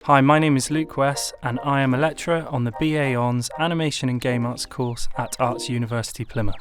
Hi, my name is Luke West and I am a lecturer on the BA Hons Animation and Game Arts course at Arts University Plymouth.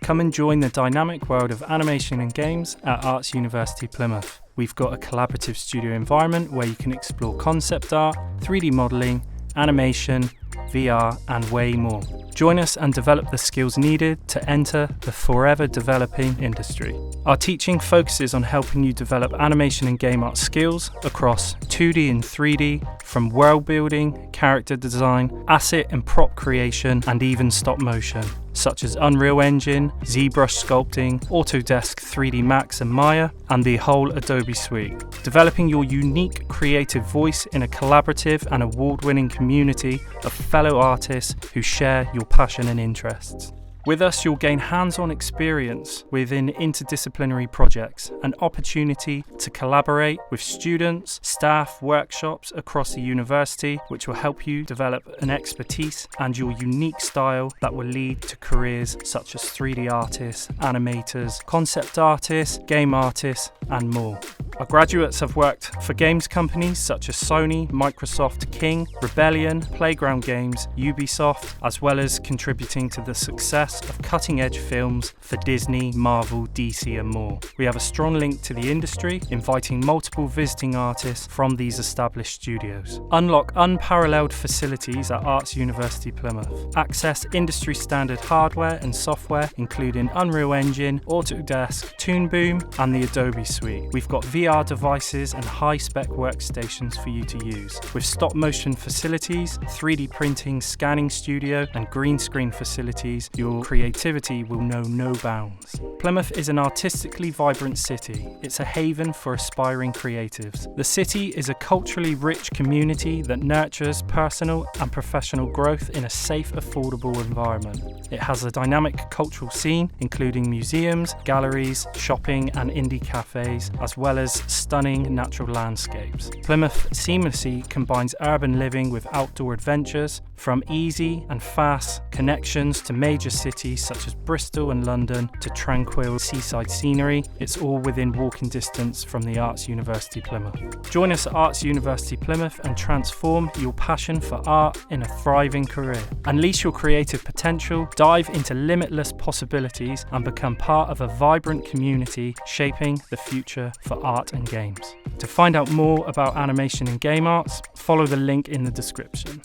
Come and join the dynamic world of animation and games at Arts University Plymouth. We've got a collaborative studio environment where you can explore concept art, 3D modelling, animation, VR and way more. Join us and develop the skills needed to enter the forever developing industry. Our teaching focuses on helping you develop animation and game art skills across 2D and 3D, from world building, character design, asset and prop creation, and even stop motion, such as Unreal Engine, ZBrush sculpting, Autodesk 3D Max and Maya, and the whole Adobe suite. Developing your unique creative voice in a collaborative and award-winning community of fellow artists who share your passion and interests. With us, you'll gain hands-on experience within interdisciplinary projects, an opportunity to collaborate with students, staff, workshops across the university, which will help you develop an expertise and your unique style that will lead to careers such as 3D artists, animators, concept artists, game artists, and more. Our graduates have worked for games companies such as Sony, Microsoft, King, Rebellion, Playground Games, Ubisoft, as well as contributing to the success of cutting-edge films for Disney, Marvel, DC and more. We have a strong link to the industry, inviting multiple visiting artists from these established studios. Unlock unparalleled facilities at Arts University Plymouth. Access industry-standard hardware and software, including Unreal Engine, Autodesk, Toon Boom and the Adobe suite. We've got VR devices and high-spec workstations for you to use. With stop-motion facilities, 3D printing, scanning studio and green screen facilities, your creativity will know no bounds. Plymouth is an artistically vibrant city. It's a haven for aspiring creatives. The city is a culturally rich community that nurtures personal and professional growth in a safe, affordable environment. It has a dynamic cultural scene, including museums, galleries, shopping and indie cafes, as well as stunning natural landscapes. Plymouth seamlessly combines urban living with outdoor adventures, from easy and fast connections to major cities such as Bristol and London to tranquil seaside scenery. It's all within walking distance from the Arts University Plymouth. Join us at Arts University Plymouth and transform your passion for art in a thriving career. Unleash your creative potential, dive into limitless possibilities and become part of a vibrant community shaping the future for art and games. To find out more about animation and game arts, follow the link in the description.